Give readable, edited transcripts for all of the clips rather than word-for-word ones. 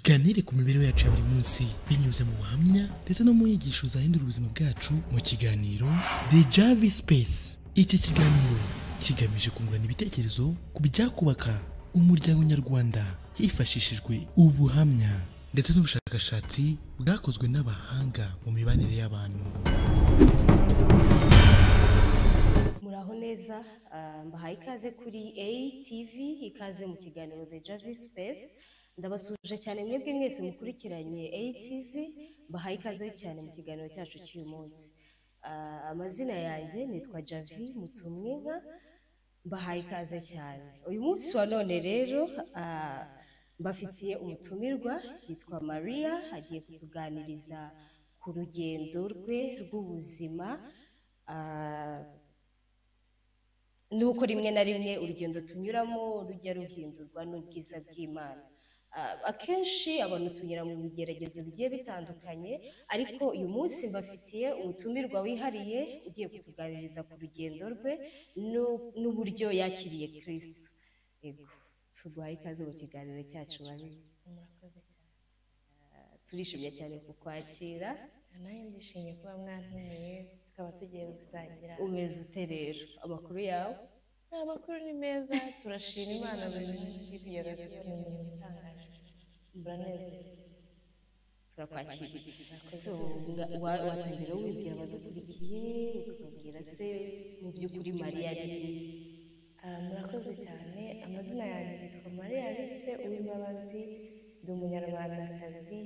tuganire ku mibereho yacu ya buri munsi binyuze mu buhamya ndetse no mu nyigisho zahindura ubuzima bwacu mu kiganiro The Javi Space. Iki kiganiro kigamije kungurana ibitekerezo ku byakubaka umuryango nyarwanda hifashishijwe ubuhamya ndetse n'ubushakashatsi bwakozwe n'abahanga mu mibanire y'abantu. Muraho neza, mbahaye ikaze kuri ATV, ikaze mu kiganiro The Javi Space. Ndabasuje cyane mwebwe mwese mukurikiranye ATV, mbahaye ikaze cyane mu kiganiro cyacu cy'uyu munsi. Amazina yanjye nitwa Javi Mutumwinka, mbahaye ikaze cyane. Uyu munsi wa none rero mbafitiye umutumirwa yitwa Maria, agiye kutuganiriza ku rugendo rwe rw'ubuzima, nuko rimwe na rimwe urugendo tunyuramo rujya ruhindurwa n'ubwiza bw'Imana. Akenshi abantu tunyura mu bigeragezo bigiye bitandukanye, ariko uyu munsi mbafitiye umutumirwa wihariye ugiye kutuganiriza ku rugendo rwe n'uburyo yakiriye Kristo. Yego, tuguhaye ikaze mu kiganiro cyacu Maria. Murakoze cyane. Turishimye cyane kukwakira. Nayo ndishimye kuba mwantumiye tukaba tugiye gusangira. Umeze ute rero? Amakuru yawe? Amakuru ni meza, turashima Imana buri munsi kugeza tubona imirimo itangaje. Muranezerwa. Turakwakira. So, watangira wibwira abadukurikiye, ukababwira se mu by'ukuri Maria ari. Murakoze cyane. Amazina yanjye yitwa Maria Alice Uwimbabazi, ndi umunyarwandakazi.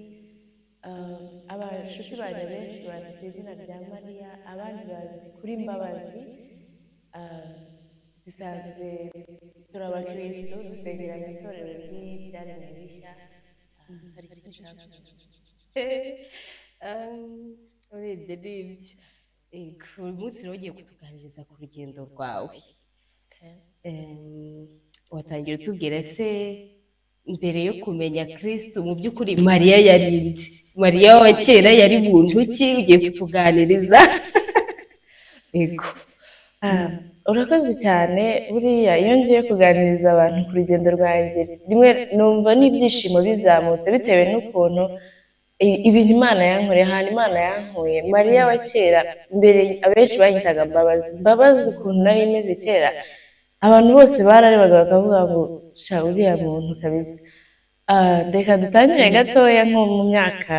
Abashuti banjye benshi bazi ku izina rya Maria, abandi bazi kuri Mbabazi. Dusanzwe turi abakristo, dusengera mu itorero ry'ibyaremwe bishya. Hari ikintu nshaka urebye n'ibyo. Uyu munsi rero ugiye kutuganiriza ku rugendo rwawe. Watangira utubwira se mbere yo kumenya Kristo mu by'ukuri Maria yari nde? Maria wa kera yari muntu ki? Ugiye kutuganiriza. Yego. Urakoze cyane. Buriya iyo ngiye kuganiriza abantu ku rugendo rwanjye, rimwe numva n'ibyishimo bizamutse bitewe n'ukuntu ibintu Imana yankoreye, ahantu Imana yankuye. Maria wa kera mbere abenshi banyitaga Mbabazi. Mbabazi ukuntu nari imeze kera, abantu bose bararebaga bakavuga ngo sha uriya muntu kabisa. Reka dutangire gatoya nko mu myaka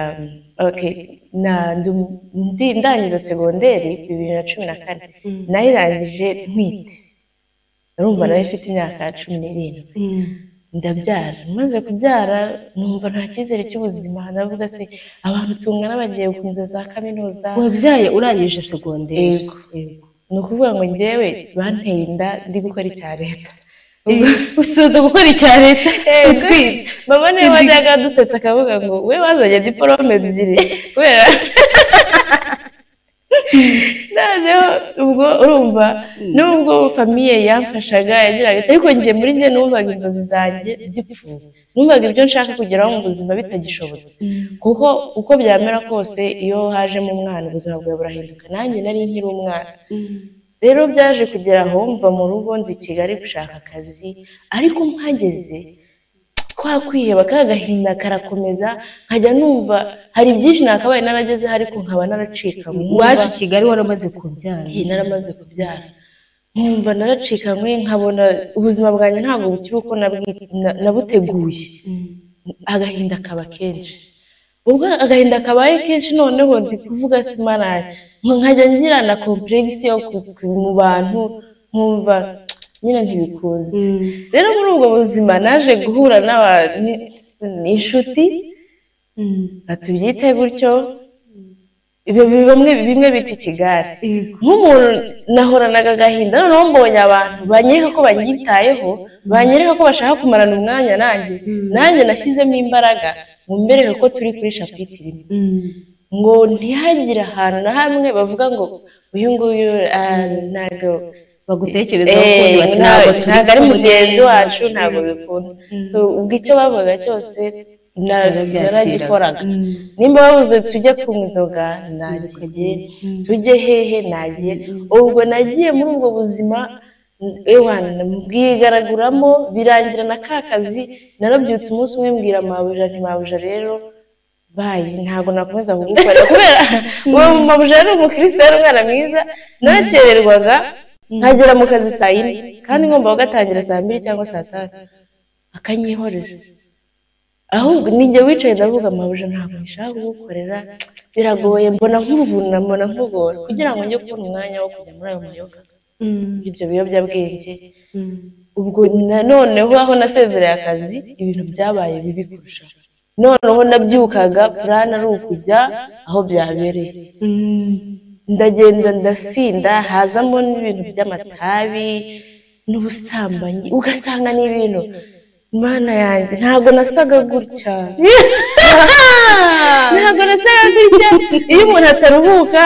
ndangiza segonderi 2014, nayirangije ntwite. Urumva nayo ifite imyaka 17. Ndabyara. Maze kubyara numva nta cyizere cy'ubuzima, ndavuga se abantu tungana bagiye gukomeza za kaminuza. Wabyaye urangije segonderi? Yego. Ni ukuvuga ngo njyewe banteye inda ndi gukora icya leta. Usoza gukora icya leta utwite? Baba niwe wajyaga dusetsa akavuga ngo we wazanye diporome ebyiri kubera noneho ubwo urumva nubwo famiye yamfashaga yagiraga, ariko njye muri njye numvaga inzozi zanjye zipfuye, numvaga ibyo nshaka kugeraho mu buzima bitagishobotse, kuko uko byamera kose iyo hajemo umwana ubuzima bwawe burahinduka. Nanjye nari nkiri umwana. Rero byaje kugera aho mva mu rugo nzi Kigali gushaka akazi, ariko mpageze kwa kwiheba kagahinda karakomeza, nkajya numva hari byinshi nakabaye narageze ariko nkaba naracika. Waje Kigali waramaze kubyara? Naramaze kubyara, nkumva naracikanywe, nkabona ubuzima bwanjye ntabwo bukiri uko nabuteguye. Agahinda kaba kenshi. Ubwo agahinda kabaye kenshi, noneho ndi kuvuga Imana nkajya ngira na complexe yo mu bantu, nkumva nyine ntibikunze. Rero muri ubwo buzima naje guhura n'inshuti, batubyite gutyo, bimwe bita ikigare. Nk'umuntu nahoranaga agahinda, noneho mbonye abantu banyereka ko banyitayeho, banyereka ko bashaka kumarana umwanya nanjye nashyizemo imbaraga ngo mbereke ko turi kuri shapitire imwe, ngo ntihagire ahantu na hamwe bavuga ngo uyu nguyu ntabwo bagutekerezaho ukundi, ntabwo ari mugenzi wacu, ntabwo bikunda. Ubwo icyo bavuga cyose naragikoraga. Nimba bavuze tujye kunywa inzoga, nagiye. Tujye hehe, nagiye. Ubwo nagiye muri ubwo buzima ewana bwigaraguramo birangira na ka kazi narabyutse umunsi umwe mbwira mabuja nti mabuja rero bayi ntabwo nakomeza kugukora kubera uwo mabuja yari umukristo yari umwana mwiza narakererwaga nkagera mu kazi saa yine kandi ngomba kugatangira saa 2 cyangwa saa 5 akanyihorera ahubwo ninjye wicaye ndavuga mabuja ntabwo nshaka kugukorera biragoye mbona nkuvuna mbona nkugora kugira ngo njye kubona umwanya wo kujya muri ayo mayoga ibyo biyobyabwenge ubwo noneho aho nasezereye akazi ibintu byabaye bibi kurusha noneho nabyukaga plan ari ukujya aho byabereye ndagenda ndasinda hazamo n'ibintu by'amatabi n'ubusambanyi ugasanga n'ibintu Mana yanjye ntabwo nasaga gutya ntabwo nasaga gutya iyo umuntu ataruhuka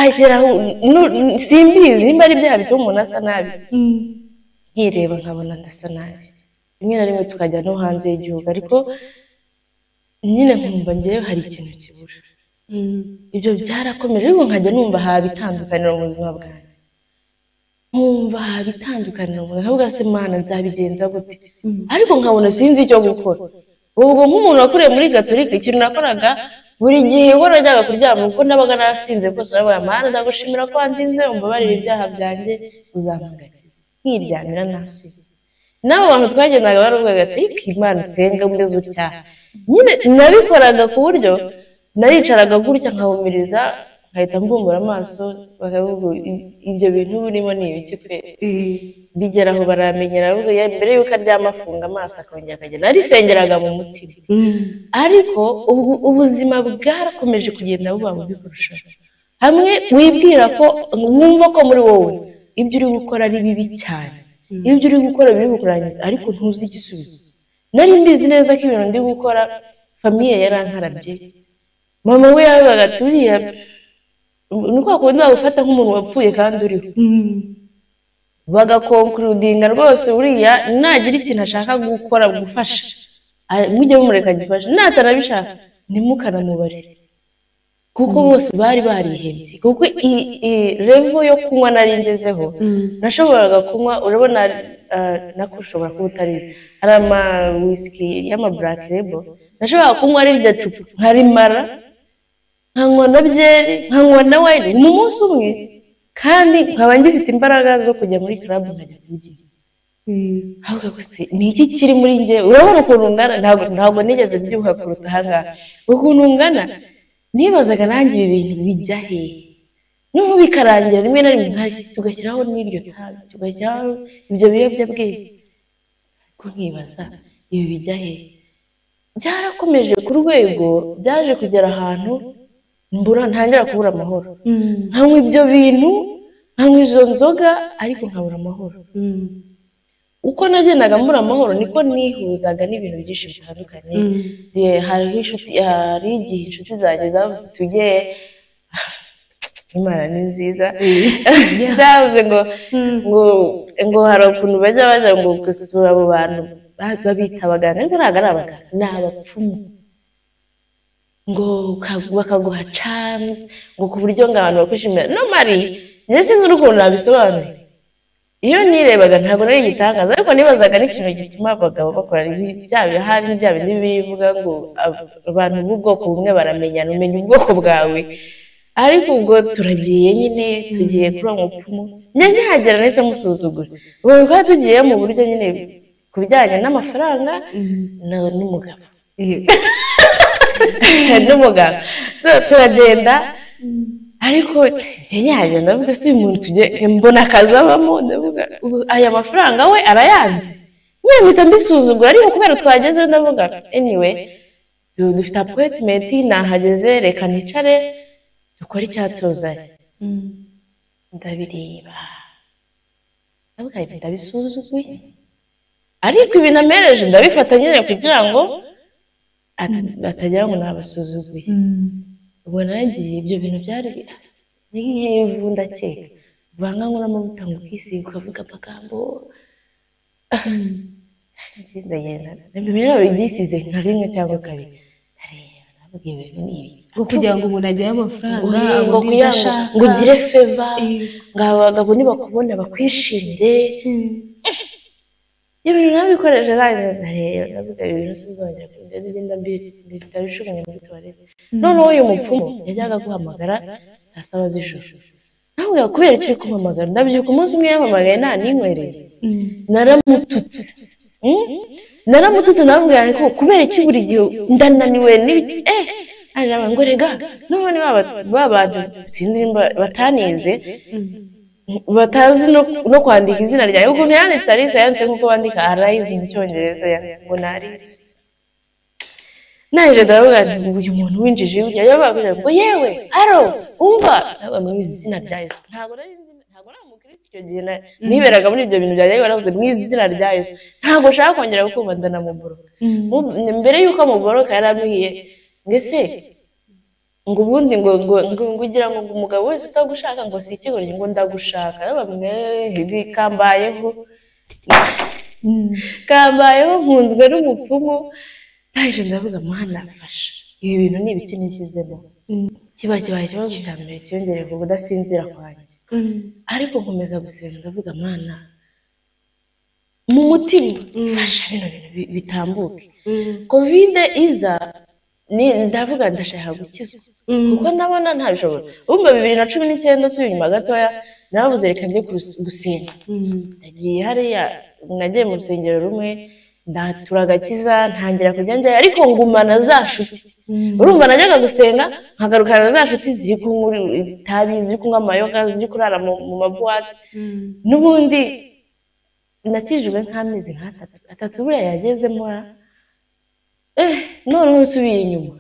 agera simbizi nimba ari bya bituma umuntu asa nabi nkireba nkabona ndasa nabi rimwe na rimwe tukajya no hanze y'igihugu ariko nyine nkumva ngewe hari ikintu kibura ibyo byarakomeje ariko nkajya numva haba itandukaniro mu buzima bwanjye nkumva haba itandukaniro nkavuga se Mana nzabigenza gute ariko nkabona sinzi icyo gukora ubwo nk'umuntu wakuriye muri Gatolika ikintu nakoraga buri gihe ngo najyaga kuryama kuko nabaga nasinze rwose nabaga Mana ndagushimira ko wandinze umbabarira ibyaha byanjye uzampagakiza nkiryamira nasinze nabo bantu twagendaga baravugaga ati Imana usenga umeze utya nyine nabikoraga ku buryo naricaraga gutya nkahumiriza nkahita mbumbura amaso bakavuga ibyo bintu burimo ni ibiki pe bigera aho baramenyera bavuga mbere yuko aryama afunga amaso akongera akagenda arisengeraga mu mutima ariko ubuzima bwarakomeje kugenda buba bubi kurushaho hamwe wibwira ko wumva ko muri wowe ibyo uri gukora ari bibi cyane ibyo uri gukora biri kukurangiza ariko ntuzi igisubizo nari mbizi neza ko ibintu ndi gukora famiye yarankarabye mama we yabaga turiya nuko akunda gufata nk'umuntu wapfuye kandi uriho bagakonkurudinga rwose uriya nagira ikintu ashaka gukora gufasha mujye mumureka gifasha natanabishaka ntimukanamubare kuko bose bari barihebye kuko level yo kunywa nari ngezeho nashoboraga kunywa urabona nako ushobora kuba utarizi hari ama whisky y'ama black label nashobora kunywa ari irya cupa nkarimara nkanywa na byeri nkanywa na wine mu munsi umwe kandi nkaba ngifite imbaraga zo kujya muri club nkajya kubyina ahubwo gusa ni iki kiri muri njye urabona ukuntu ungana ntabwo nigeze byuka kuruta ahangaha ukuntu ungana nibazaga nanjye ibi bintu bijya hehe n'ubu bikarangira rimwe na rimwe tugashyiraho n'iryo tabi tugashyiraho ibyo biyobyabwenge ariko nkibaza ibi bijya hehe byarakomeje ku rwego byaje kugera ahantu ntangira kubura amahoro nkanywa ibyo bintu nkanywa izo nzoga ariko nkabura amahoro uko nagendaga mbura amahoro niko nihuzaga n'ibintu byinshi bitandukanye hari igihe inshuti zanjye zavuze tujye Imana ni nziza zavuze ngo hari ukuntu bajya ngo gusura abo bantu babita abaganga ariko ntabwo ari abaganga ni abapfumu ngo bakaguha charms ngo ku buryo ngo abantu bakwishimira no mari njye sinzi ukuntu nabisobanuye iyo nirebaga ntabwo nari igitangaza ariko nibazaga n'ikintu gituma abagabo bakora byaba hari n'ibya bindi bivuga ngo abantu b'ubwoko bumwe baramenyana umenya ubwoko bwawe ariko ubwo turagiye nyine tugiye kuri uwo mupfumu njye nkihagera nahise musuzugura ubu twari tugiye mu buryo nyine ku bijyanye n'amafaranga n'umugabo n'umugabo turagenda ariko njye nkihagera ndavuga si uyu muntu tugiye mbona akazi abamo ndavuga aya mafaranga we arayanze nyine mpita mbisuzugura ariko kubera twagezeho ndavuga anyway dufite appointment nahageze reka nicare dukora icyatuzanye ndabireba ndavuga ndabisuzuguye ariko ibintu amereje ndabifata nyine kugira ngo atagira ngo nabasuzuguye ubwo naragiye ibyo bintu byari nk'ivu ndakeka uvanga n'amavuta ngo ukisiga ukavuga amagambo ndagenda mbere byisize nka rimwe cyangwa kabiri ibintu ni ibiki ngo kugira ngo umuntu ajye amafaranga ngo kuyanga ngo ugire favor ngabagabo nibakubona bakwishimire ibintu nabikoresha rero navuga ibintu sizongera kugenda ndabishukunye muri toilette noneho uyu mupfumu yajyaga guhamagara saa 7 z'ijoro navuga kubera kiri kumpamagara ndabyuka umunsi umwe yampamagaye nta ninkwereye naramututse navuga ko kubera iki buri gihe ndananiwe n'ibiki araba ngo rega none babantu sinzi batanize batazi no kwandika izina ryawe ukuntu yanditse Alice yanditse nkuko bandika Alice mu cyongereza ngo na Alice naje ndavuga uyu muntu winjije ujya yabavuga ngo yewe aro umva mu izina rya Yesu ntago namukristo icyo gihe niberaga muri ibyo bintu byaje baravuze mu izina rya Yesu ntago shaka kongera gukumva ndanamuboroka mbere yuko amuboroka yarambwiye ngese ngo ubundi ngo ugira ngo umugabo wese utagushaka ngo si ikigo ngo ndagushaka bamwe bikambayeho nkunzwe n'umupfumu ndaje ndavuga mwana afasha ibi bintu ni ibiki nishyizemo kibaye ikibazo cya mbere cyongereye ku kudasinzira kwanjye ariko nkomeza gusenga ndavuga mwana mu mutima fasha bino bintu bitambuke covid iza ndavuga ndashaka gukizwa kuko ndabona ntabishobora ubwo 2019 suye nyuma gatoya nabuze reka njye gusenga ndagiye hariya nagiye mu rusengero rumwe ndaturagakiza ntangira kujya njya ariko ngumana za nshuti urumva najyaga gusenga nkagarukana na za nshuti ziri kunywa itabi ziri kunywa amayoga ziri kurara mu mabuwate n'ubundi nakijijwe nk'amezi nk'atatu buriya yagezemo noneho nsubiye inyuma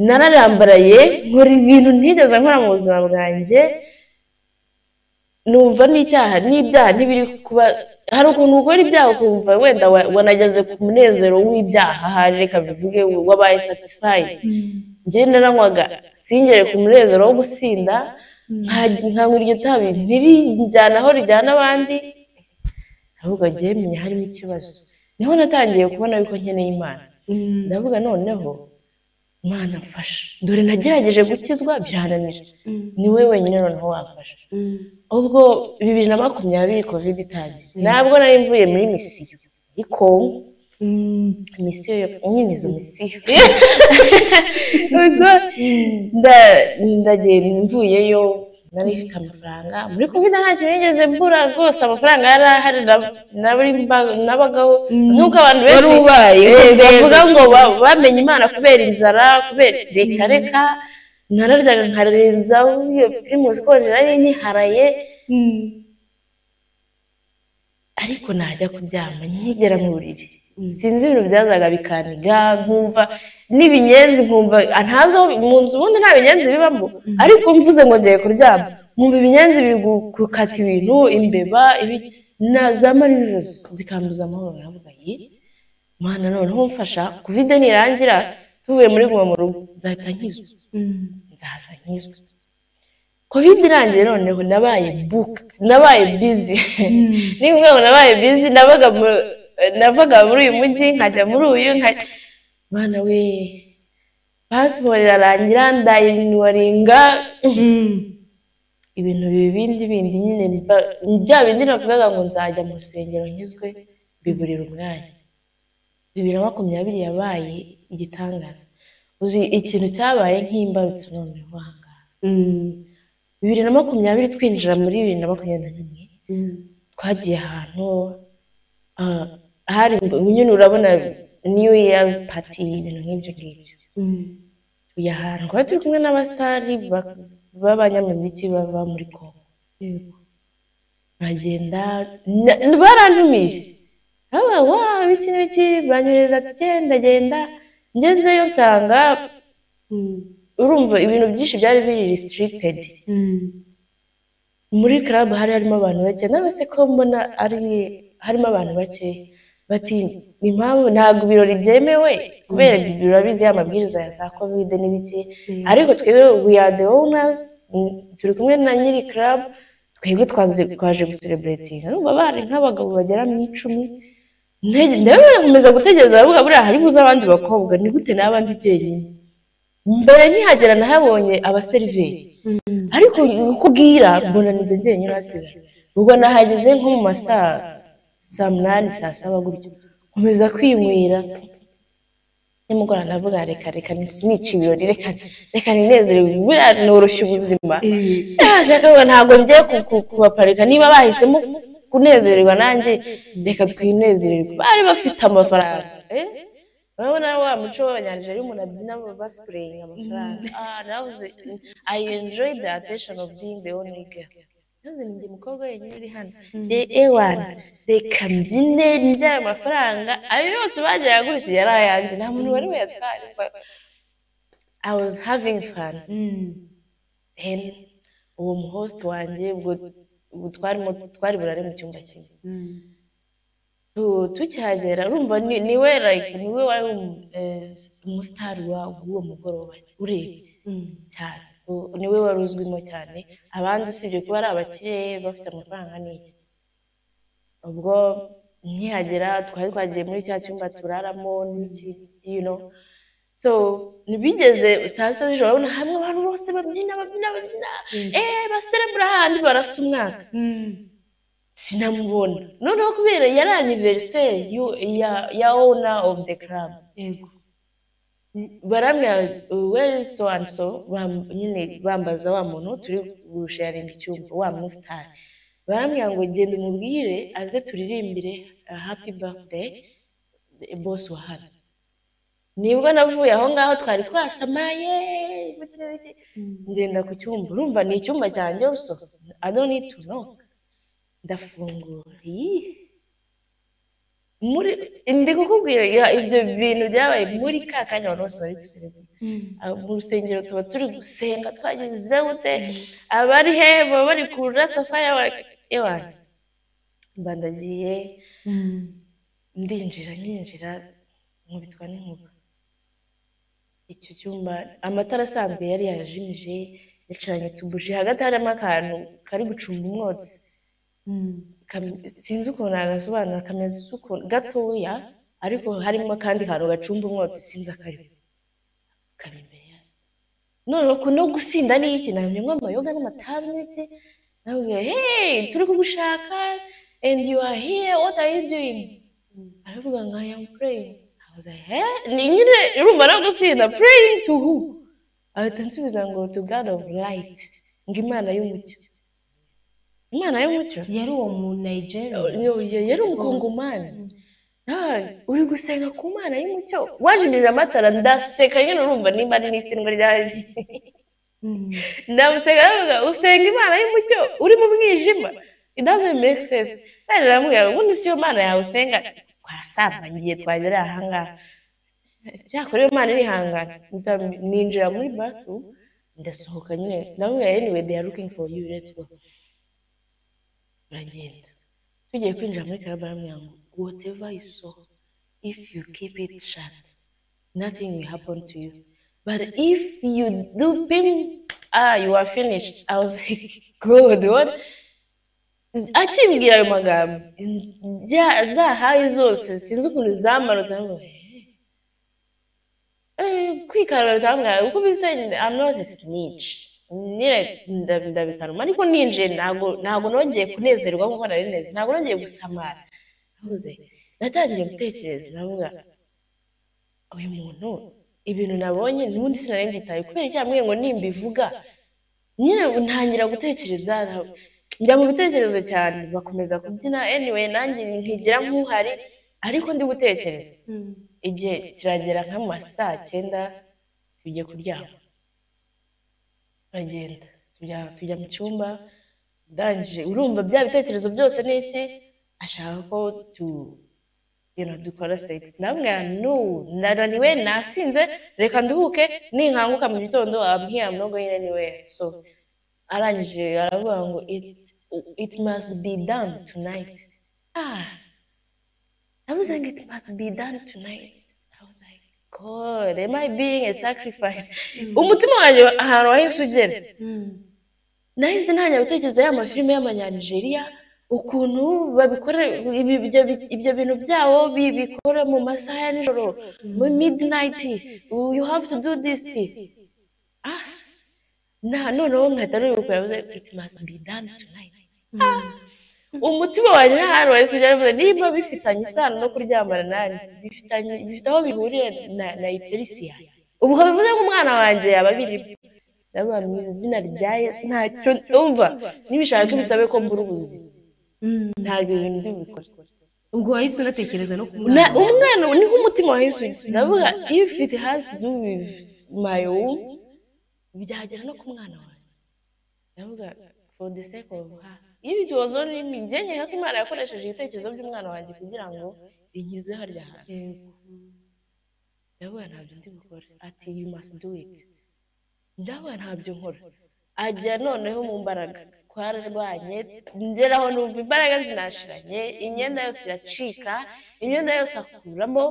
nararambaraye nkora ibintu ntigeze nkora mu buzima bwanjye numva n'ibyaha ntibiri kuba hari ukuntu ukora ibyaha ukumva wenda wanageze ku munezero w'ibyaha hari reka bivuge wabaye satisfied njye naranywaga singere ku munezero wo gusinda nkanywa iryo tabi ntirijyana aho rijyana abandi ahubwo njye menya harimo ikibazo niho natangiye kubona yuko nkeneye Imana ndavuga noneho Imana mfasha dore nagerageje gukizwa byananira ni wowe wenyine noneho wafasha ubwo 2020 covid itangiye nabwo nari mvuye muri misiyo ariko misiyo nyine izo misiyo ubwo ndagenda mvuyeyo nari ifite amafaranga muri covid nta kintu nigeze mbura rwose amafaranga yari ahari nabagaho nuko abantu benshi bavuga ngo bamenye Imana kubera inzara kubera reka nararyaga nkarenza iyo primus koje nari nkiharaye ariko najya kuryama nkigera mu buriri sinzi ibintu byazaga bikaniga nkumva n'ibinyenzi nkumva ntazo mu nzu ubundi nta binyenzi bibamo ariko mvuze ngo ngiye kuryama nkumva ibinyenzi biri gukata ibintu imbeba na za marijos zikambuza amahoro navuga Mana noneho mfasha covid nirangira tuvuye muri guma mu rugo nzahita nkizwa nzaza nkizwa covid irangiye noneho nabaye busy nimwe nabaye busy navaga muri uyu mujyi nkajya muri uyu Mana we passport irarangira ndayinuwaringa ibintu bindi nyine bya bindi navugaga ngo nzajya mu rusengero nkizwe biburira umwanya 2020 yabaye igitangaza uzi ikintu cyabaye nk'imbarutso noneho hanga 2020 twinjira muri 2021 twagiye ahantu hari nyine urabona New Year's party ibintu nk'ibyo ngibyo uya ahantu twari turi kumwe n'abastari b'abanyamuziki baba muri Congo bagenda barantumiye biki banyureza ati ndagenda ngezeyo nsanga urumva ibintu byinshi byari biri restricted muri club harimo abantu bake nabase ko mbona harimo abantu bake bati impamvu ntabwo ibirori byemewe kubera birabizi amabwiriza ya za covid n'ibiki ariko twebwe we are the owners turi kumwe na nyiri club twebwe twaje gucelebrating n'ubu bari nk'abagabo bagera mu 10 ndebe nkomeza gutegereza aravuga buriya hari buze abandi bakobwa ni gute n'abandi jyenyine mbere nkihagera nahabonye abaseriveri ariko uko bwira mbona nijye jyenyine hasigaye ubwo nahageze nko mu masaa 8 saa 7 gutyo nkomeza kwinywera nimugora ndavuga reka nica ibirori reka ninezerewe buriya noroshya ubuzima ashaka ntabwo ngiye kubaparika niba bahisemo kunezererwa nanjye reka twinezererwe bari bafite amafaranga urabona wa muco w'abanyanije ari umuntu abyina baspraying amafaranga navuze I enjoy the attention of being the only girl navuze ninjye mukobwa wenyine uri hano ewana reka mbyine njye amafaranga ayo yose bagiye yagurishije yari ayanjye nta muntu wari wayatwara I was having fun then uwo muhost wanjye ubwo twari burare mu cyumba kimwe tukihagera urumva niwe wari umusitari w'uwo mugoroba urebye cyane niwe wari uzwimo cyane abandi usibye kuba ari abakire bafite amafaranga n'iki ubwo nkihagera twari twagiye muri cya cyumba turaramo n'iki so nibigeze saa 6 z'ijoro urabona hamwe abantu bose babyina baserebura ahandi barasa umwaka sinamubona noneho kubera yari anniversaire ya owner of the club yego baramya where is so and so nyine bambaza wa muntu turi gusharinga icyumba wa mustar baramya ngo genda umubwire aze turirimbire happy birthday boss wa hano nibwo navuye aho ngaho twari twasamaye ngenda ku cyumba urumva ni icyumba cyanjye uso I don't need to knock ndafungura muri ndi kukubwira ibyo bintu byabaye muri ka kanya abantu bose bari gusenga mu rusengero tuba turi gusenga twagize gute abari hebo bari kurasa fireworks ewana mbandagiye nyinjira nkubitwa n'inkuba icyo cyumba amatara asanzwe yari yajimije yacanye tubuje hagati harimo akantu kari gucumba umwotsi sinzi ukuntu agasobanura kameze ukuntu gatoya ariko harimo kandi kantu gacumba umwotsi sinzi akari imbere yayo noneho no gusinda n'iki namye amayoga n'amatabi n'iki nabwiye hey turi kugushaka and you are here what are you doing aravuga ngo I am praying I was like nyine urumva no gusinda praying to who ahita nsubiza ngo to God of light ngo Imana y'umucyo yari uwo mu Nigeria yari umukongomani uri gusenga ku Mana y'umucyo wajimije amatara ndaseka nyine urumva nimba ari n'isindwa ryari ndamuseka aravuga usenga Imana y'umucyo uri mu mwijima it doesn't make sense kandi namubwira ubundi si yo Mana yawe usenga twasambangiye twagera aha ngaha cyakora iyo Mana irihangana ninjira muri bathroom ndasohoka nyine namubwira anyway they are looking for you let's go uragenda tugiye kwinjira muri club baramubwira ngo whatever you saw if you keep it shut nothing will happen to you but if you do you are finished. I was like good what akimbwira ayo magambo zahaye zose sinzi ukuntu zamanutse ngo kwikarura tanga uko bise I'm not a snitch nire ndabikanuma ariko ninje ntago nongeye kunezerwa nkuko nari neze ntago nongeye gusamara navuze natangiye gutekereza navuga uyu muntu ibintu nabonye n'undi sinari mbitaye kubera cyamwe ngo nimbivuga nyine ntangira gutekereza njya mu bitekerezo cyane bakomeza kubyina anyway nanjye nkigira nk'uhari ariko ndi gutekereza igihe kiragera nka mu saa 9 tujye kuryama uragenda tujya mu cyumba ndangije urumva bya bitekerezo byose n'iki ashaka ko dukora sex namwe nananiwe nasinze reka nduhuke ninkanguka mu gitondo I'm here I'm not going anywhere so arangije aravuga ngo it must be done tonight I was like it must be done tonight I was like God am I being a sacrifice umutima wanjye ahantu wahise ugera nahise ntanya gutekereza ya mafilime y'amanyanigeria ukuntu babikora ibyo bintu byabo bikora mu masaha ya nijoro mu midnight, you have to do this. Noneho nkahita nubikora, it must be done tonight. Umutima wanjye hano wese ujya niba bifitanye isano no kuryamana nanjye, bifite aho bihuriye na iterisiya, ubwo bivuze ko umwana wanjye yaba birimo. Ndabona mu izina rya Yesu ntacyo umva, nibishaka bisabe ko mbura ubuzima, ntabwo ibintu ndibikora. Ubwo wahise unatekereza no kumwana, umwana niho umutima wahise ujya. Ndavuga if it has to do with my own, byagera no ku mwana wanjye. Ndavuga for the sake of her, if it was only me, njye nkeka ko Imana yakoresheje ibitekerezo by'umwana wanjye kugira ngo inkize harya hantu. Ndavuga ntabyo ndi bukore, ati you must do it. Ndavuga ntabyo nkora. Ajya noneho mu mbaraga, twararwanye, ngeraho numva imbaraga zinashiranye, imyenda yose iracika, imyenda yose akuramo,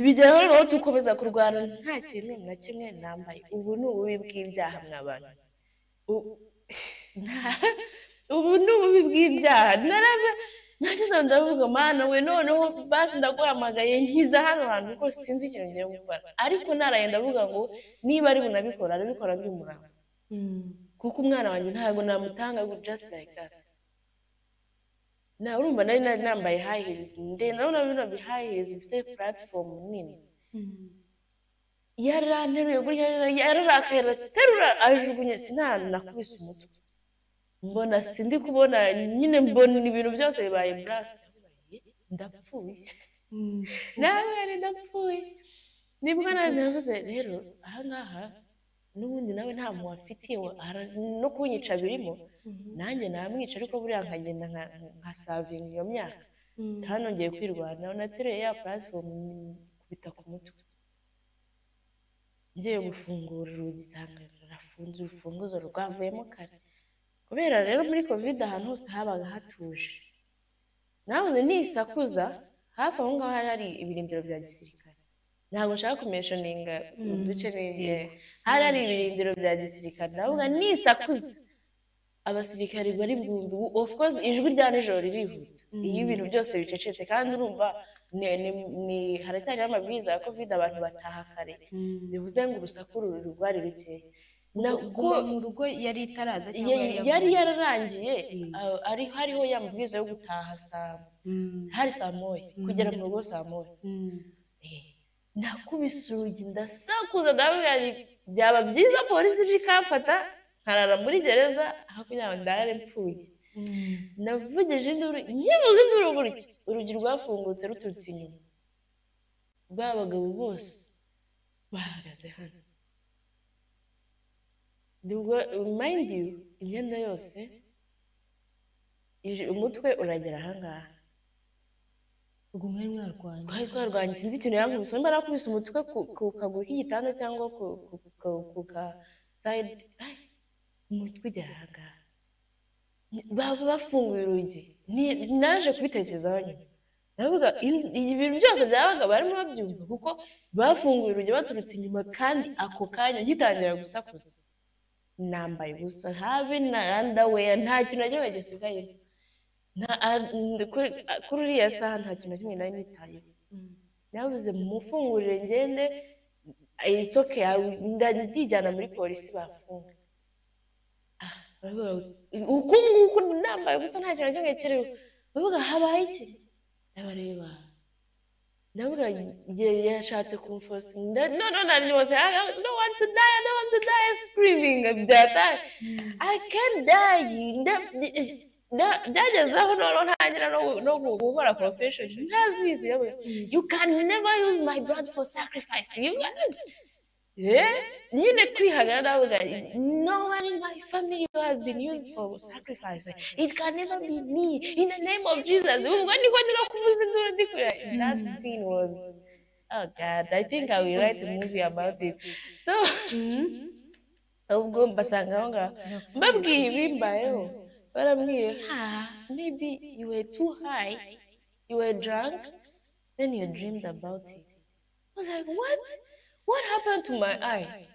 bigeraho noneho dukomeza kurwana, nta kintu na kimwe nambaye. Ubu ni ububi bw'ibyaha mw'abantu, ubu ni ububi bw'ibyaha. Nagize ndavuga Mana we, noneho basi ndaguhamagaye nkiza hano hantu kuko sinzi ikintu ngiye gukora. Ariko naraye ndavuga ngo niba ari bunabikora arabikora ndi umurava, kuko umwana wanjye ntabwo namutanga just like that. Na urumva nari nambaye high heels, ndabona bino high heels bifite platform nini. Yaranteruye gutya, yararakaye araterura ajugunye, sinanakubise umutwe. Mbona sindi kubona, nyine mbona ibintu byose bibaye black. Ndapfuye, nawe ndapfuye. Nibwo navuze rero ahangaha n'ubundi nawe nta muntu afitiye no kunyica birimo, nanjye namwica, ariko buriya nkagenda nka savinga iyo myaka. Hano ngiye kwirwanaho, nateruye ya platform kubita ku mutwe. Ngiye gufungura urugi nsanga rurafunze, urufunguzo rwavuyemo kare. Kubera rero muri covid ahantu hose habaga hatuje, nabuze nisakuza hafi aho ngaho hari ibirindiro bya gisirikare. Ntabwo nshaka kumentioninga uduce n'igihe hari ibirindiro bya gisirikare. Navuga nisakuza abasirikare bari bwumve, of course ijwi rya nijoro ririhuta iyo ibintu byose bicecetse, kandi urumva ni haracyari amabwiriza ya covid abantu bataha kare, bivuze ngo urusaku rwari rukeya. Mu rugo yari itaraza cyangwa yari yararangiye, hariho ya mabwiriza yo gutaha hari saa moya, kugera mu rugo saa moya. Nakubise urugi ndasakuza, ndavuga byaba byiza polisi ije ikamfata nkarara muri gereza aho kugira ngo ndare mpfuye. Navugije induru, nkivuze induru gutya, urugi rwafungutse ruturutse inyuma. Ba bagabo bose bahagaze hano. Mind you, imyenda yose umutwe uragera ahangaha. Ubwo mwari mwarwanye? Twari twarwanye, sinzi ikintu yankubise, mba nakubise umutwe ku kaguru k'igitanda cyangwa ku ka side, umutwe ugera ahangaha. Baba bafunguye urugi, naje kubitekerezaho nyuma. Ndavuga ibintu byose byabaga barimo babyumva, kuko bafunguye urugi baturutse inyuma, kandi ako kanya gitangira gusakuza. Nambaye ubusa, habe na underwear, nta kintu na kimwe gisigaye. Kuri uriya saha nta kintu na kimwe nari nitayeho. Navuze mufungurire ngende, it's okay, ndijyana muri polisi bafunga. Uku nguku nambaye ubusa nta kintu na kimwe kiriho. Bavuga habaye iki? Ndabareba. Ndavuga yashatse kumforce. No, nari bose, I don't want to die, screaming. I can't die. Byagezeho noneho ntangira no gukora confession. Ntazizi yewe. You can never use my blood for sacrifice. Nyine kwihagara ndavuga, no one in my family has been used for sacrifice. It can never be me. In the name of Jesus. Ubwo niko ndira kuvuza induru ndikura. That scene was, oh God, I think I will write a movie about it. So, ubwo mbasanga aho ngaho mbabwiye ibimbayeho, barambwiye maybe you were too high, you were drunk, then you dreamed about it. I was like, what happened to my eye?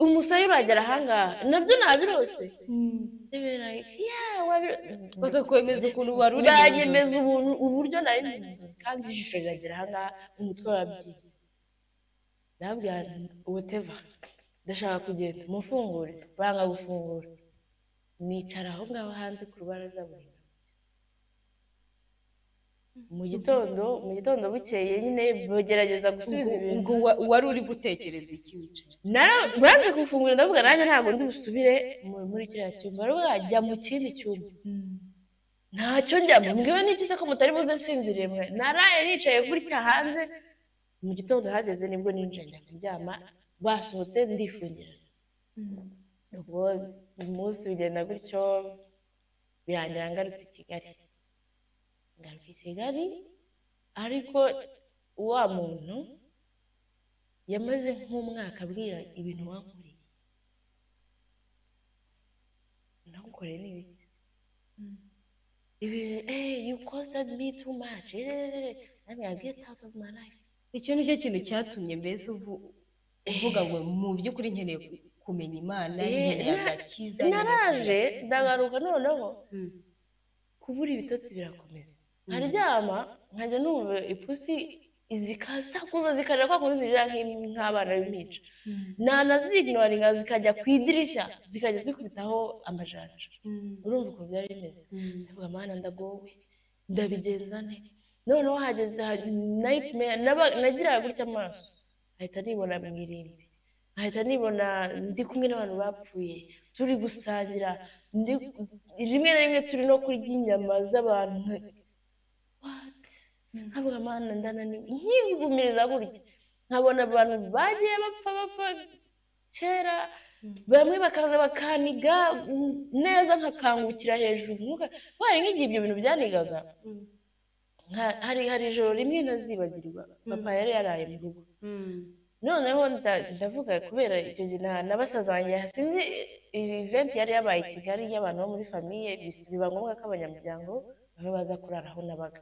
Umusaya uragera ahangaha, nabyo nabirose. they were like yeah bakakwemeza ukuntu wari uri mu banyemeza nzozi. uburyo nari ndi mu nzozi kandi ijisho riragera ahangaha umutwe wabyiye ndabwira whatever ndashaka kugenda mufungure banga gufungura nicara aho ngaho hanze ku rubaraza buri mu gitondo bukeye nyine bagerageza gusubiza ibintu ngo wari uri gutekereza iki wicaye banje gufungura ndavuga nanjye ntabwo ndi busubire muri kiriya cyumba baravuga jya mu kindi cyumba ntacyo njyamo mbwiwe n'iki se ko mutari buze nsinziriye mwe naraye nicaye gutya hanze mu gitondo hageze nibwo ninjiye njya kuryama basohotse ndifungira ubwo umunsi bigenda gutyo birangira ngarutse i Kigali ngaruka i Kigali ariko wa muntu yamaze nk'umwaka abwira ibintu wankoreye nagukoreye n'ibiki you costed me too much get out of my life icyo nicyo kintu cyatumye mbese uvuga ngo mu by'ukuri nkeneye kumenya Imana nkeneye agakiza naraje ndagaruka noneho kubura ibitotsi birakomeza nkaryama nkajya numva ipusi zikasakuza zikaja kwa kundi zija nk'abana b'imico nanazignoringa zikajya ku idirishya zikajya zikubitaho amajanja urumva ukuntu byari bimeze ndavuga Mana ndagowe ndabigenza nte noneho hageze nightmare nagiraga gutya amaso ahita nibona mu irimbi ahita nibona ndi kumwe n'abantu bapfuye turi gusangira rimwe na rimwe turi no kurya inyama z'abantu nkavuga Mana ndananiwe nkigumiriza gutya nkabona abantu bagiye bapfa kera bamwe bakaza bakaniga neza nkakangukira hejuru bari nk'igihe ibyo bintu byanigaga hari ijoro rimwe ntazibagirwa papa yari yaraye mu rugo noneho ndavuga kubera icyo gihe n'abasaza banjye sinzi event yari yabaye i Kigali y'abantu bo muri famiye biba ngombwa ko abanyamuryango bamwe baza kurara aho nabaga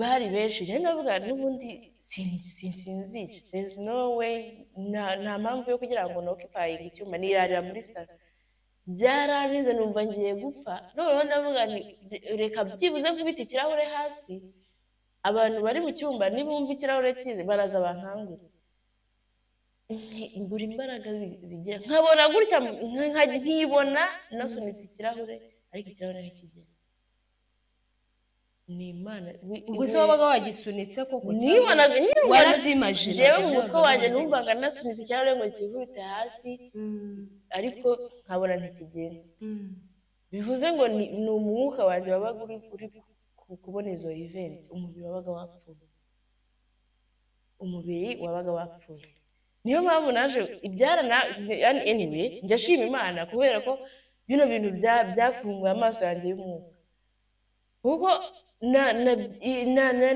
bari benshi njye ndavuga n'ubundi sinzira there's no way nta mpamvu yo kugira ngo nokipaye icyuma nirarira muri salo byararize numva ngiye gupfa noneho ndavuga reka byibuze nkubita ikirahure hasi abantu bari mu cyumba nibumva ikirahure kize baraza bankangura mbura imbaraga zigira nkabona gutya nkibona nasunitse ikirahure ariko ikirahure ntikigera ni Imana ubwo se wabaga wagisunitse koko nibonaga warabyimajije jewe mu mutwe wanjye numvaga nasunitse ikirahure ngo kivute hasi ariko nkabona ntikigenda bivuze ngo ni umwuka wanjye wabaga uri kubona izo event umubiri wabaga wapfuye niyo mpamvu naje ibyarana anyway njashima Imana kubera ko bino bintu byafunguye amaso yanjye y'umwuka kuko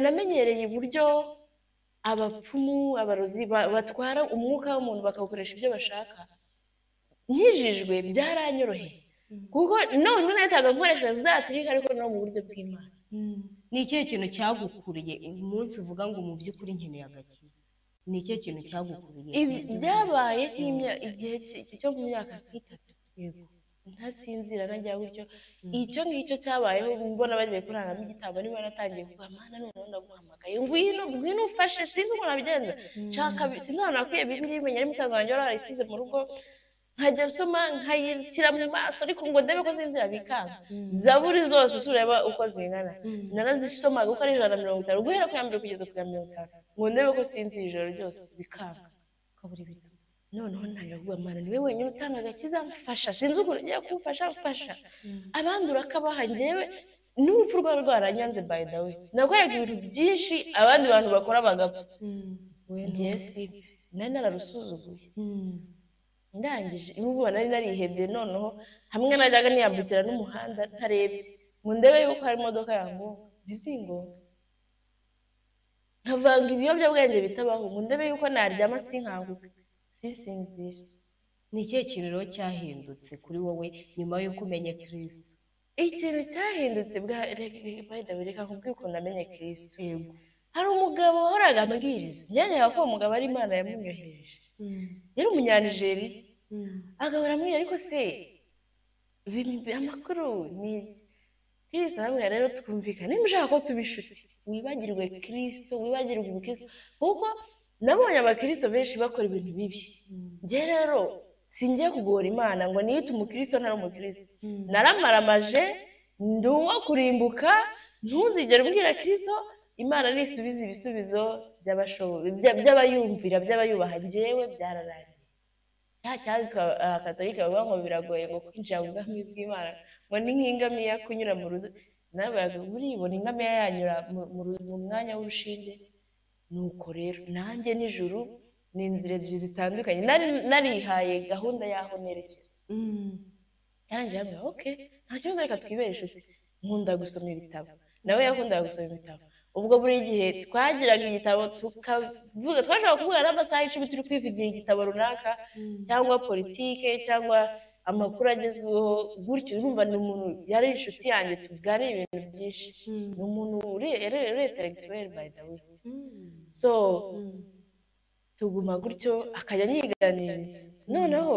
namenyereye uburyo abapfumu abarozi batwara umwuka w'umuntu bakawukoresha ibyo bashaka nkijijwe byaranyoroheye kuko noneho nahitaga nkoresha za trika ariko no mu buryo bw'Imana ni ikihe kintu cyagukuriye umunsi uvuga ngo mu by'ukuri nkeneye agakiza ni ikihe kintu cyagukuriye byabaye igihe cyo mu myaka nk'itatu yego ntasinzira najya gutyo icyo ngicyo cyabayeho mbona bagiye kurangamo igitabo niba natangiye kuvuga Mana noneho ndaguhamagaye ngwino ufashe sinzi uko nabigenza nshaka sinzi ahantu nakwiye Bibiliya imenya ari musaza wanjye warayisize mu rugo nkajya nsoma nkayishyira mu maso ariko ngo ndebe ko sinzira bikanga zaburi zose ureba uko zingana narazisomaga uko ari 150 guhera ku ya mbere kugeza ku ya 50 ngo ndebe ko sinzira ijoro ryose bikanga ukabura ibitutsi noneho ntayavuga Mana niwe wenyine utanga agakiza mfasha sinzi ukuntu ugiye kumfasha mfasha abandi urakabaha njyewe n'urupfu rwaranyanze by the way nakoraga ibintu byinshi abandi bantu bakora bagapfa njye si nari nararusuzuguye ndangije ubu nari narihebye noneho hamwe najyaga niyambukira n'umuhanda ntarebye ngo ndebe yuko hari imodoka yango ntizingonga nkavanga ibiyobyabwenge bitabaho ngo ndebe yuko naryama sinkanguke sisinzira ni ikihe kintu rero cyahindutse kuri wowe nyuma yo kumenya Kristo ikintu cyahindutse reka nkubwire ukuntu namenye Kristo yego hari umugabo wahoraga ambwiriza njyanyaga ko uwo mugabo ari Imana yamunyohereje yari umunyanigeriya agahora ambwira ariko se amakuru ni iki Kristo hamwe rero twumvikana niba ushaka ko tuba inshuti wibagirwe Kristo wibagirwe ubukristo kuko nabonye abakristo benshi bakora ibintu bibi njye rero singiye kugora Imana ngo niyite umukristo ntari umukristo naramaramaje ndi uwo kurimbuka ntuzigere umbwira Kristo Imana nisubiza ibisubizo by'abayumvira by'abayubaha njyewe byararangiye cyanditswe Katolika bavuga ngo biragoye ngo kwinjira mu bwami bw'Imana ngo ni nk'ingamiya kunyura mu rudo nabaga buribona ingamiya yanyura mu mwanya w'urushinge nuko rero nanjye nijuru ni inzira ebyiri zitandukanye narihaye gahunda y'aho nerekeza yarangiye hamwe okay nta kibazo reka twibere inshuti nkunda gusoma ibitabo nawe yakundaga gusoma ibitabo ubwo buri gihe twagiraga igitabo tukavuga twashobora kuvuga n'amasaha 10 turi kwivugira igitabo runaka cyangwa politike cyangwa amakuru agezweho gutyo urumva ni umuntu yari inshuti yanjye tuganira ibintu byinshi ni umuntu uri intellectuel by the way so tuguma gutyo akajya nyiganiriza noneho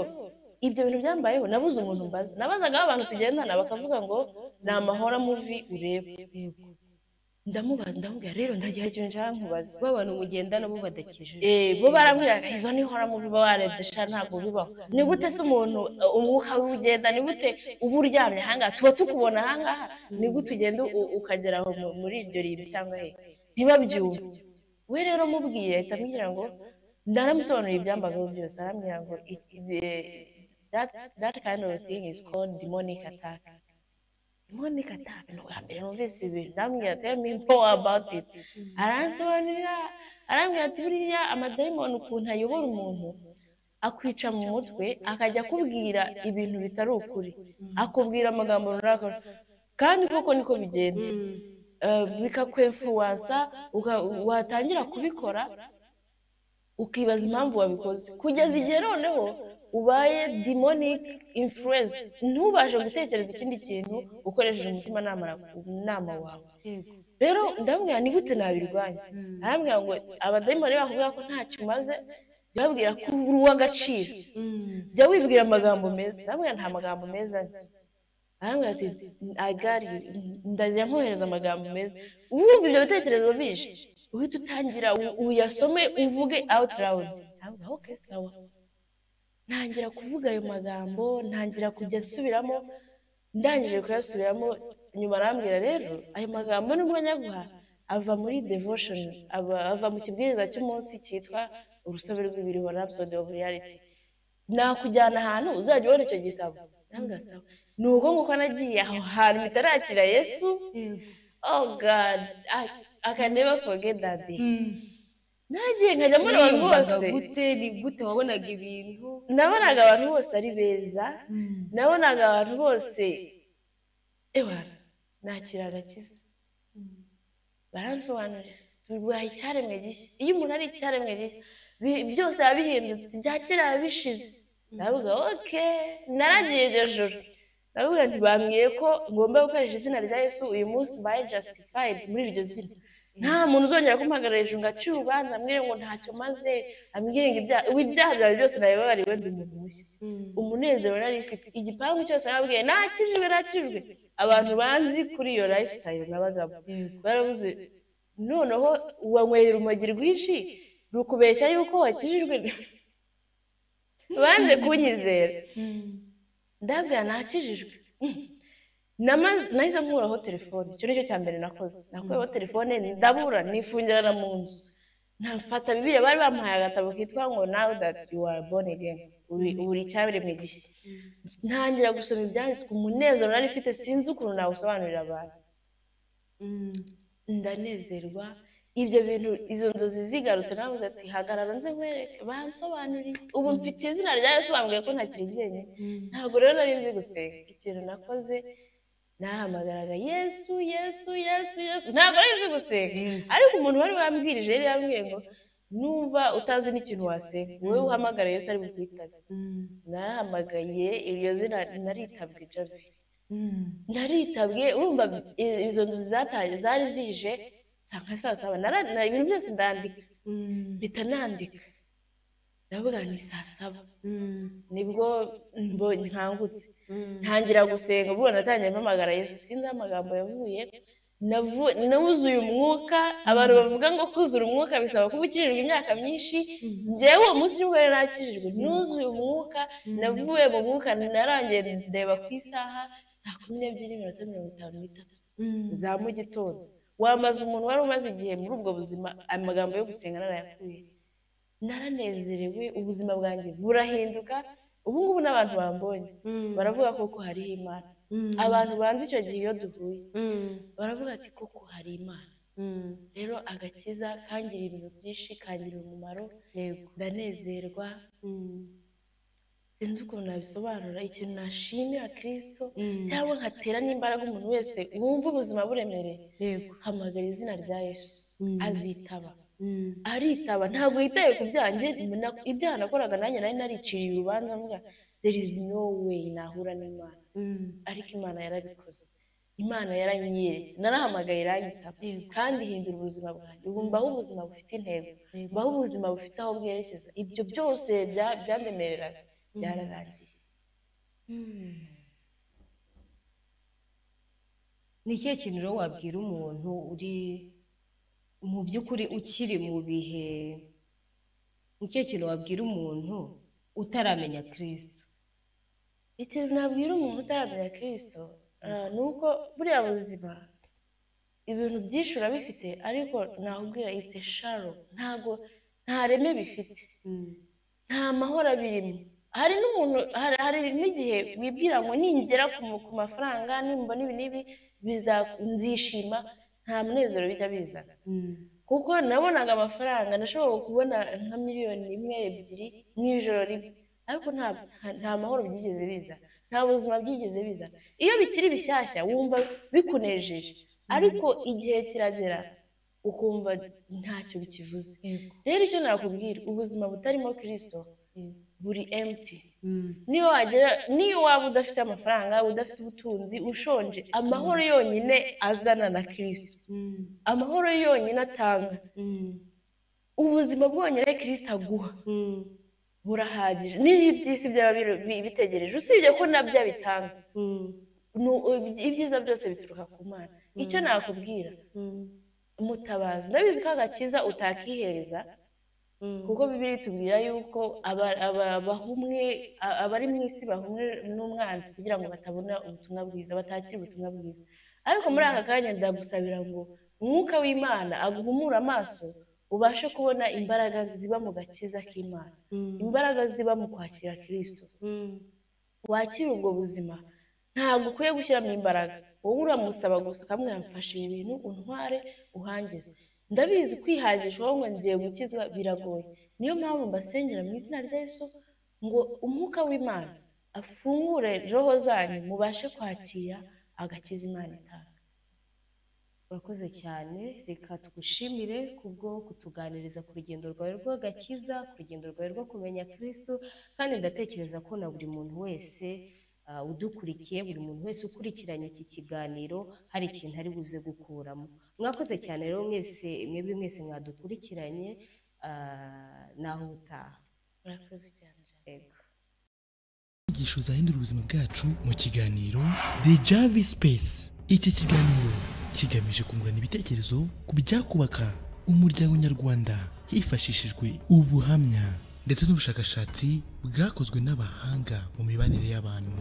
ibyo bintu byambayeho nabuze umuntu mbaza nabazaga abantu tugendana bakavuga ngo ni amahora movie ureba ndamubaza ndamubwira rero ndagiye ikintu nshaka nkubaza abantu mugendana bo badakije bo barambwira izo ni hora movie bawarebye sha ntago bibaho ni gute se umuntu umwuka w'ugenda ni gute uba uryamye ahangaha tuba tukubona ahangaha ni gute ugenda ukagera aho muri iryo rimbi cyangwa he ntibabyumve we rero mubwiye ahita ambwira ngo ndaramusobanurira ibyambagaho byose arambwira ngo that kind of thing is called demonic attack. Demonic attack no hambere numvise ibintu ndambwira tell me more about it aransobanurira arambwira ati buriya amadayimoni ukuntu ayobora umuntu akwica mu mutwe akajya kubwira ibintu bitari ukuri akubwira amagambo runaka kandi koko niko bigenda bikakwefuwansa watangira kubikora ukibaza impamvu wabikoze kugeza igihe noneho ubaye demonic influence ntubashe gutekereza ikindi kintu ukoresheje umutima nama wawe rero ndamubwira ni gute nabirwanya arambwira ngo abadayimoni bakubwira ko ntacyo umaze babwira ko uri uw'agaciro jya wibwira amagambo meza ndamubwira nta magambo meza nzi arambwira ati agari ndajya nkohereza amagambo meza wumva ibyo bitekerezo bije uhita utangira uyasome uvuge out loud arambwira okay sawa ntangira kuvuga ayo magambo ntangira kujya nsubiramo ndangije kuyasubiramo nyuma arambwira rero ayo magambo nubwo nyaguha ava muri devotion ava mu kibwiriza cy'umunsi cyitwa urusobe rw'ibiriho Rhapsody of Reality nakujyana ahantu uzajya ubona icyo gitabo ntangasawa nuko nguko nagiye aho hantu bitarakira Yesu oh God I can never forget that day nagiye nkajya muri abantu bose ni gute wabonaga ibintu nabonaga abantu bose ari beza nabonaga abantu bose ewa nakira agakiza baransobanurira turwaye icyaremwe gishya iyo umuntu ari icyaremwe gishya byose yabihindutse ibya kera bishize ndavuga okay naragiye iryo joro ndavuga ntibambwiye ko ngomba gukoresha izina rya Yesu uyu munsi mbaye justified muri iryo zina nta muntu uzongera kumpagarara hejuru ngo ace urubanza ambwire ngo ntacyo maze ambwire ngo ibyaha byawe byose nabibabariwe ndi umuntu mushya umunezero nari ifite igipangu cyose nababwiye nakijwe abantu banzi kuri iyo lifestyle nabagabo baravuze noneho wanyweye urumogi rwinshi rukubeshya yuko wakijijwe banze kunyizera ndabwira nakijijwe nahise nkuraho telefone icyo nicyo cya mbere nakoze nakuyeho telefone ndabura nifungirana mu nzu nafata Bibiliya bari bampaye agatabo kitwa ngo now that you are born again uri icyaremwe gishya ntangira gusoma ibyanditswe umunezero nari mfite sinzi ukuntu nawusobanurira abantu ndanezerwa ibyo bintu izo nzozi zigarutse navuze ati hagarara nze nkwereke bansobanuriye ubu mfite izina rya Yesu bambwiye ko ntakiri njyenyine ntabwo rero nari nzi gusenga ikintu nakoze nahamagaraga Yesu ntabwo nari nzi gusenga ariko umuntu wari wambwirije yari yambwiye ngo numva utazi n'ikintu wasenga wowe uhamagara Yesu ari bukwitabe narahamagaye iryo zina naritabwe Javi naritabwe urumva izo nzozi zari zije saa saba ibintu byose ndandika mpita nandika ndavuga ni saa 7 nibwo mbonye nkangutse ntangira gusenga ubwo natangiye mpamagara Yesu sinzi amagambo yavuye nawuzuye umwuka abantu bavuga ngo kuzura umwuka bisaba kuba ukijijwe imyaka myinshi njyewe uwo munsi nibwo rero nakijijwe nuzuye umwuka navuye mu mwuka narangiye ndeba ku isaha saa 12:53 za mu gitondo wamaze umuntu wari umaze igihe muri ubwo buzima amagambo yo gusenga narayakuye naranezerewe ubuzima bwanjye burahinduka ubu ngubu n'abantu bambonye baravuga koko hari Imana abantu banze icyo gihe iyo duhuye baravuga ati koko hari Imana rero agakiza kangira ibintu byinshi kangira umumaro ndanezerwa sinzi ukuntu nabisobanura ikintu nashimira Kristo cyangwa nkatera n'imbaraga umuntu wese wumva ubuzima buremereye hamagara izina rya Yesu azitaba aritaba ntabwo yitaye ku byanjye ibyaha nakoraga nanjye nari nariciriye urubanza mbwa there is no way nahura n'Imana ariko Imana yarabikoze Imana yaranyeretse narahamagaye iranyitaba kandi hindura ubuzima bwanjye ubu mbaho ubuzima bufite intego mbaho ubuzima bufite aho bwerekeza ibyo byose byandemereraga byararangiye ni ikihe kintu rero wabwira umuntu uri mu by'ukuri ukiri mu bihe ni ikihe kintu wabwira umuntu utaramenya Kristo ikintu nabwira umuntu utaramenya Kristo ni uko buriya buzima ibintu byinshi urabifite ariko nakubwira it's a shallow ntago nta reme bifite nta mahoro abirimo hari n'umuntu hari n'igihe wibwira ngo ningera ku mafaranga nimbona ibi n'ibi nzishima nta munezero bijya bizana kuko nabonaga amafaranga nashobora kubona nka 1,000,000-2,000,000 mu ijoro rimwe ariko nta mahoro byigeze biza nta buzima byigeze biza iyo bikiri bishyashya wumva bikunejeje ariko igihe kiragera ukumva ntacyo bikivuze rero icyo nakubwira ubuzima butarimo Kristo buri empty niyo waba udafite amafaranga udafite ubutunzi ushonje amahoro yonyine azana na Kristo amahoro yonyine atanga ubuzima bwonyine Kristo aguha burahagije n'ibyisi byaba bitegereje usibye ko nabyo bitanga ibyiza byose bituruka ku Mana icyo nakubwira mutabazi ndabizi ko agakiza utakihereza kuko Bibiliya itubwira yuko abahumwe abari mu isi bahumwe n'umwanzi kugira ngo batabona ubutumwa bwiza batakira ubutumwa bwiza ariko muri aka kanya ndagusabira ngo umwuka w'Imana aguhumura amaso ubashe kubona imbaraga ziba mu gakiza k'Imana imbaraga ziba mu kwakira Kristo wakira ubwo buzima ntabwo ukwiye gushyiramo imbaraga wowe uramusaba gusa kamwamfasha ibintu untware uhangeze ndabizi kwihagisha ngo ngiye gukizwa biragoye niyo mpamvu mbasengera mu izina rya Yesu ngo umwuka w'Imana afungure roho zanyu mubashe kwakira agakiza Imana itanga urakoze cyane reka tugushimire kubwo kutuganiriza ku rugendo rwawe rw'agakiza ku rugendo rwawe rwo kumenya Kristo kandi ndatekereza ko na buri muntu wese udukurikiye buri muntu wese ukurikiranye iki kiganiro hari ikintu ari buze gukuramo mwakoze cyane rero mwebwe mwese mwadukurikiranye naho utaha murakoze cyane yego inyigisho zahindura ubuzima bwacu mu kiganiro The Javi Space iki kiganiro kigamije kungurana ibitekerezo ku byakubaka umuryango nyarwanda hifashishijwe ubuhamya ndetse n'ubushakashatsi bwakozwe n'abahanga mu mibanire y'abantu